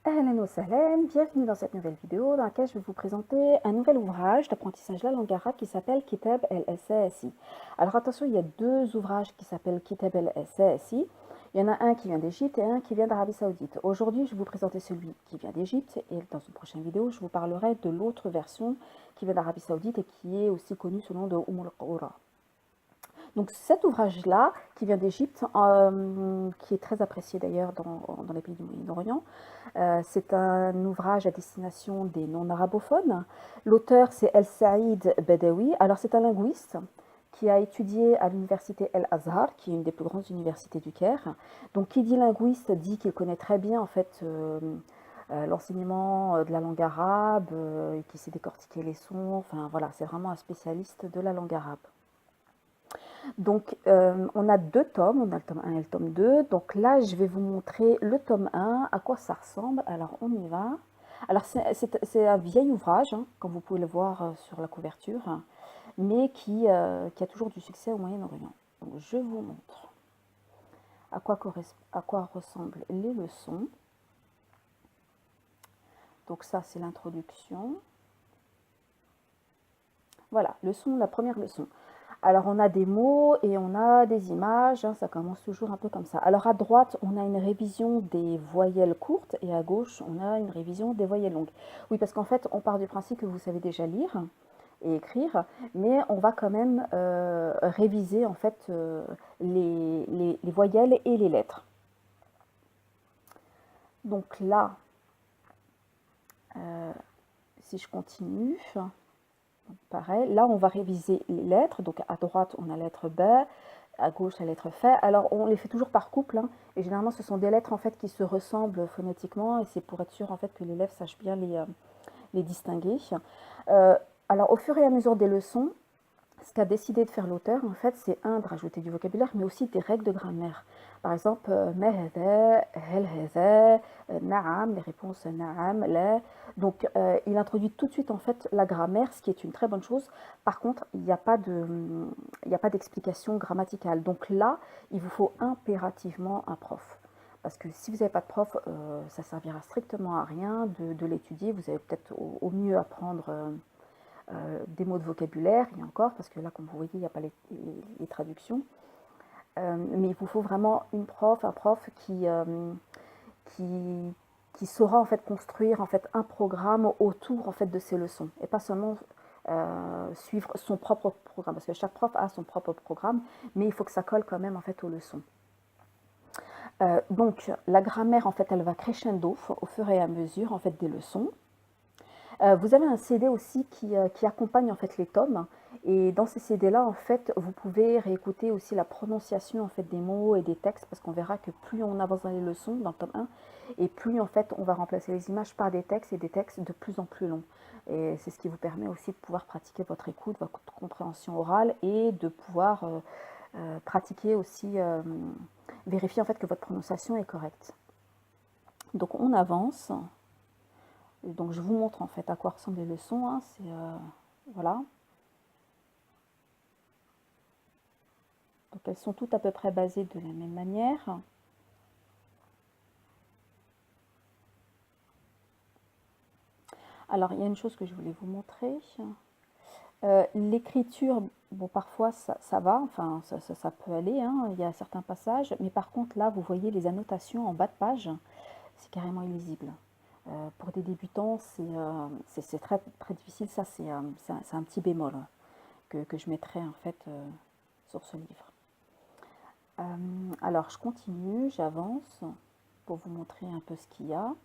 Ahlan wa sahlan, bienvenue dans cette nouvelle vidéo dans laquelle je vais vous présenter un nouvel ouvrage d'apprentissage de la langue arabe qui s'appelle Kitab el-Asasi. Alors attention, il y a deux ouvrages qui s'appellent Kitab el-Asasi. Il y en a un qui vient d'Égypte et un qui vient d'Arabie Saoudite. Aujourd'hui, je vais vous présenter celui qui vient d'Égypte et dans une prochaine vidéo, je vous parlerai de l'autre version qui vient d'Arabie Saoudite et qui est aussi connue sous le nom de al-Qura. Donc cet ouvrage-là, qui vient d'Égypte, qui est très apprécié d'ailleurs dans les pays du Moyen-Orient, c'est un ouvrage à destination des non-arabophones. L'auteur, c'est El Saïd Badawi. Alors c'est un linguiste qui a étudié à l'université El Azhar, qui est une des plus grandes universités du Caire. Donc qui dit linguiste dit qu'il connaît très bien en fait l'enseignement de la langue arabe, et qui sait décortiquer les sons. Enfin voilà, c'est vraiment un spécialiste de la langue arabe. Donc, on a deux tomes, on a le tome 1 et le tome 2. Donc là, je vais vous montrer le tome 1, à quoi ça ressemble. Alors, on y va. Alors, c'est un vieil ouvrage, hein, comme vous pouvez le voir sur la couverture, hein, mais qui a toujours du succès au Moyen-Orient. Donc, je vous montre à quoi ressemblent les leçons. Donc ça, c'est l'introduction. Voilà, la première leçon. Alors, on a des mots et on a des images, hein, ça commence toujours un peu comme ça. Alors, à droite, on a une révision des voyelles courtes et à gauche, on a une révision des voyelles longues. Oui, parce qu'en fait, on part du principe que vous savez déjà lire et écrire, mais on va quand même réviser en fait les voyelles et les lettres. Donc là, si je continue... Pareil, là on va réviser les lettres, donc à droite on a la lettre B, à gauche la lettre F. Alors on les fait toujours par couple, hein, et généralement ce sont des lettres en fait qui se ressemblent phonétiquement, et c'est pour être sûr en fait que l'élève sache bien les distinguer. Alors au fur et à mesure des leçons, ce qu'a décidé de faire l'auteur, en fait, c'est de rajouter du vocabulaire, mais aussi des règles de grammaire. Par exemple, ma hada, hel hada, na'am, les réponses na'am, la. Donc, il introduit tout de suite, en fait, la grammaire, ce qui est une très bonne chose. Par contre, il n'y a pas d'explication grammaticale. Donc là, il vous faut impérativement un prof. Parce que si vous n'avez pas de prof, ça servira strictement à rien de l'étudier. Vous allez peut-être au mieux apprendre... des mots de vocabulaire, et encore, parce que là, comme vous voyez, il n'y a pas les traductions. Mais il vous faut vraiment un prof qui saura en fait construire en fait un programme autour en fait de ces leçons, et pas seulement suivre son propre programme, parce que chaque prof a son propre programme, mais il faut que ça colle quand même en fait aux leçons. Donc la grammaire en fait elle va crescendo au fur et à mesure en fait des leçons. Vous avez un CD aussi qui accompagne en fait les tomes, et dans ces CD-là, en fait, vous pouvez réécouter aussi la prononciation en fait des mots et des textes, parce qu'on verra que plus on avance dans les leçons, dans le tome 1, et plus en fait on va remplacer les images par des textes, et des textes de plus en plus longs. Et c'est ce qui vous permet aussi de pouvoir pratiquer votre écoute, votre compréhension orale, et de pouvoir pratiquer aussi, vérifier en fait que votre prononciation est correcte. Donc on avance. Donc je vous montre en fait à quoi ressemblent les leçons, hein, voilà. Donc elles sont toutes à peu près basées de la même manière. Alors il y a une chose que je voulais vous montrer. L'écriture, bon parfois ça va, enfin ça peut aller, hein, il y a certains passages, mais par contre là vous voyez les annotations en bas de page, c'est carrément illisible. Pour des débutants c'est très, très difficile, ça c'est un petit bémol que je mettrai en fait sur ce livre. Alors je continue, j'avance pour vous montrer un peu ce qu'il y a.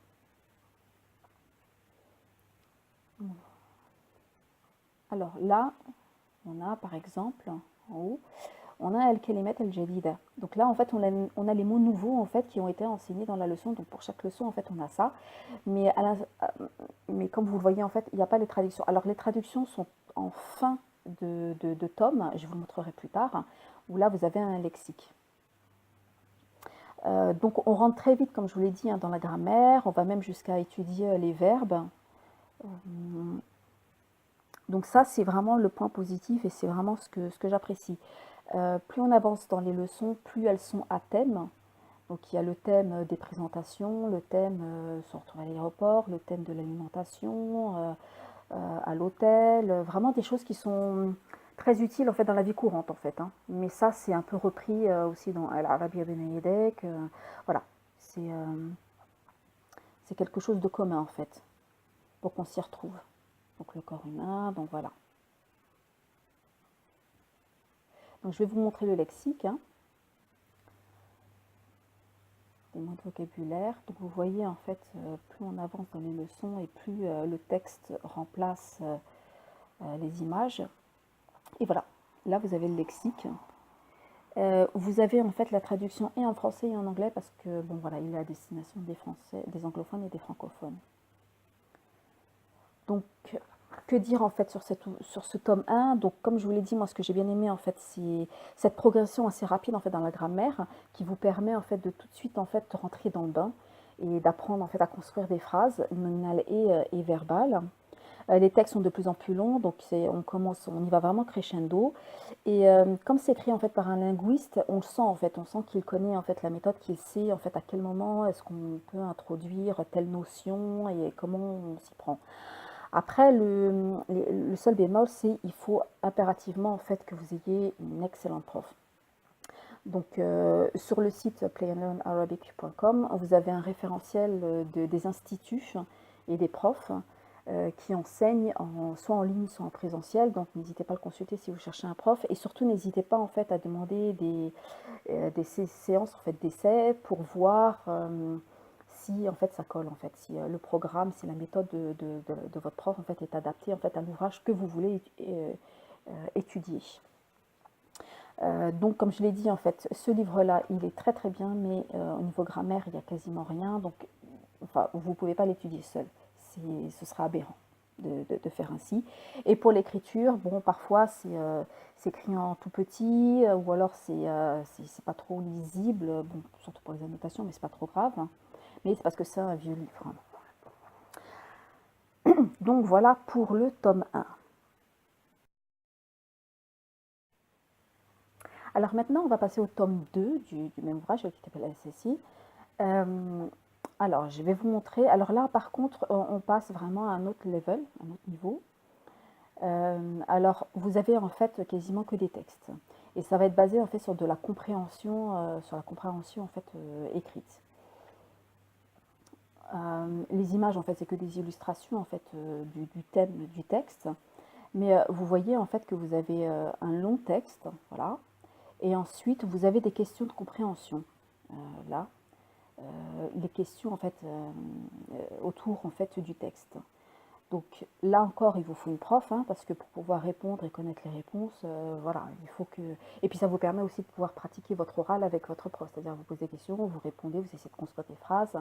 Alors là, on a par exemple en haut, on a al-kalimat al-jadida. Donc là en fait on a les mots nouveaux en fait qui ont été enseignés dans la leçon. Donc pour chaque leçon en fait on a ça. Mais comme vous le voyez en fait il n'y a pas les traductions. Alors les traductions sont en fin de tome, je vous le montrerai plus tard, où là vous avez un lexique. Donc on rentre très vite, comme je vous l'ai dit, hein, dans la grammaire, on va même jusqu'à étudier les verbes. Donc ça, c'est vraiment le point positif et c'est vraiment ce que j'apprécie. Plus on avance dans les leçons, plus elles sont à thème. Donc il y a le thème des présentations, le thème se retrouver à l'aéroport, le thème de l'alimentation, à l'hôtel, vraiment des choses qui sont très utiles en fait dans la vie courante en fait, hein. Mais ça c'est un peu repris aussi dans Al-Arabia Ben Yedek, voilà, c'est quelque chose de commun en fait, pour qu'on s'y retrouve. Donc le corps humain, donc voilà. Donc je vais vous montrer le lexique, hein, des mots de vocabulaire. Donc vous voyez en fait, plus on avance dans les leçons et plus le texte remplace les images. Et voilà, là vous avez le lexique. Vous avez en fait la traduction et en français et en anglais parce que bon voilà, il est à destination des Français, des anglophones et des francophones. Donc que dire en fait sur ce tome 1? Donc comme je vous l'ai dit, moi ce que j'ai bien aimé en fait, c'est cette progression assez rapide en fait dans la grammaire qui vous permet en fait de tout de suite en fait rentrer dans le bain et d'apprendre en fait à construire des phrases nominales et verbales. Les textes sont de plus en plus longs, donc on y va vraiment crescendo. Et comme c'est écrit en fait par un linguiste, on le sent en fait, on sent qu'il connaît en fait la méthode, qu'il sait en fait à quel moment est-ce qu'on peut introduire telle notion et comment on s'y prend. Après, le seul bémol, c'est qu'il faut impérativement en fait que vous ayez une excellente prof. Donc sur le site playandlearnarabic.com, vous avez un référentiel des instituts et des profs qui enseignent soit en ligne, soit en présentiel. Donc n'hésitez pas à le consulter si vous cherchez un prof. Et surtout, n'hésitez pas en fait à demander des séances en fait, d'essai pour voir si en fait ça colle en fait, si le programme, si la méthode de votre prof en fait est adaptée en fait à l'ouvrage que vous voulez étudier. Donc comme je l'ai dit en fait, ce livre-là, il est très très bien, mais au niveau grammaire, il n'y a quasiment rien, donc enfin, vous ne pouvez pas l'étudier seul, ce sera aberrant de faire ainsi. Et pour l'écriture, bon, parfois c'est écrit en tout petit, ou alors c'est pas trop lisible, bon, surtout pour les annotations, mais c'est pas trop grave, hein. Mais c'est parce que c'est un vieux livre. Donc voilà pour le tome 1. Alors maintenant, on va passer au tome 2 du même ouvrage qui s'appelle SSI. Alors, je vais vous montrer. Alors là, par contre, on passe vraiment à un autre level, un autre niveau. Alors, vous avez en fait quasiment que des textes. Et ça va être basé en fait sur de la compréhension, en fait écrite. Les images, en fait, c'est que des illustrations en fait du thème du texte. Mais vous voyez en fait que vous avez un long texte, voilà. Et ensuite, vous avez des questions de compréhension, là. Les questions en fait autour en fait du texte. Donc là encore, il vous faut une prof, hein, parce que pour pouvoir répondre et connaître les réponses, voilà, il faut que. Et puis ça vous permet aussi de pouvoir pratiquer votre oral avec votre prof, c'est-à-dire vous posez des questions, vous répondez, vous essayez de construire des phrases.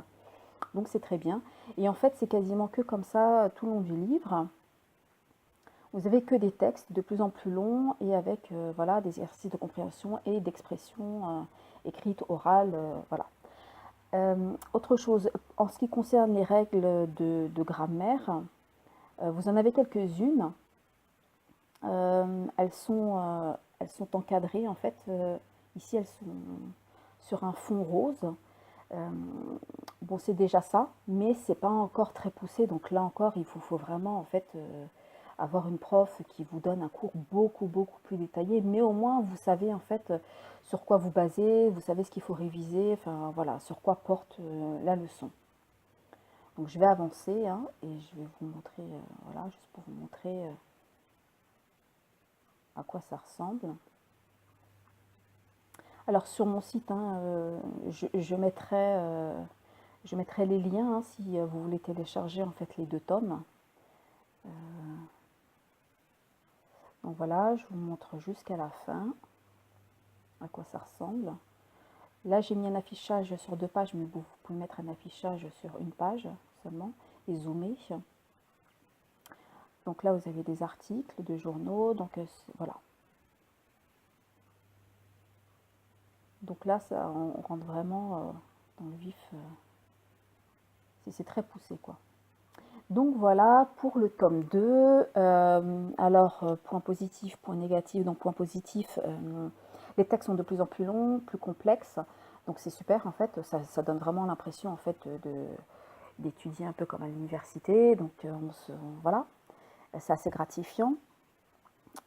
Donc c'est très bien. Et en fait, c'est quasiment que comme ça tout le long du livre. Vous avez que des textes de plus en plus longs et avec voilà, des exercices de compréhension et d'expression écrite, orale, voilà. Autre chose, en ce qui concerne les règles de grammaire, vous en avez quelques-unes. Elles sont encadrées en fait. Ici, elles sont sur un fond rose. Bon, c'est déjà ça, mais c'est pas encore très poussé. Donc là encore, il faut vraiment en fait avoir une prof qui vous donne un cours beaucoup plus détaillé. Mais au moins, vous savez en fait sur quoi vous basez, vous savez ce qu'il faut réviser. Enfin voilà, sur quoi porte la leçon. Donc je vais avancer hein, et je vais vous montrer, voilà, juste pour vous montrer à quoi ça ressemble. Alors sur mon site, hein, je mettrai les liens hein, si vous voulez télécharger en fait les deux tomes. Donc voilà, je vous montre jusqu'à la fin à quoi ça ressemble. Là j'ai mis un affichage sur 2 pages, mais vous pouvez mettre un affichage sur une page seulement et zoomer. Donc là vous avez des articles de journaux, donc voilà. Donc là ça, on rentre vraiment dans le vif, c'est très poussé quoi. Donc voilà pour le tome 2. Alors, point positif, point négatif. Donc point positif, les textes sont de plus en plus longs, plus complexes. Donc c'est super en fait, ça donne vraiment l'impression en fait d'étudier un peu comme à l'université. Donc voilà, c'est assez gratifiant.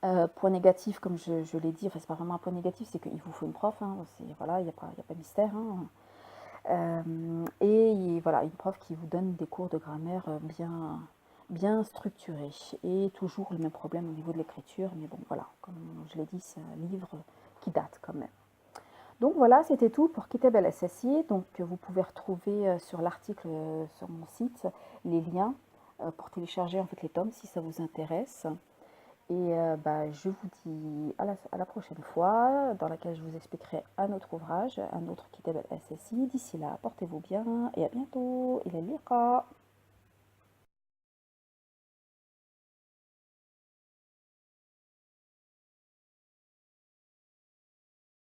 Point négatif, comme je l'ai dit, enfin c'est pas vraiment un point négatif, c'est qu'il vous faut une prof, hein, voilà, il n'y a pas de mystère. Hein. Et voilà, une prof qui vous donne des cours de grammaire bien structurés. Et toujours le même problème au niveau de l'écriture, mais bon voilà, comme je l'ai dit, c'est un livre qui date quand même. Donc voilà, c'était tout pour Kitab el-Assassiy. Donc vous pouvez retrouver sur l'article sur mon site les liens pour télécharger en fait les tomes si ça vous intéresse. Et bah, je vous dis à la prochaine fois, dans laquelle je vous expliquerai un autre ouvrage, un autre Kitab el-Assassiy. D'ici là, portez-vous bien et à bientôt. Il est liqa.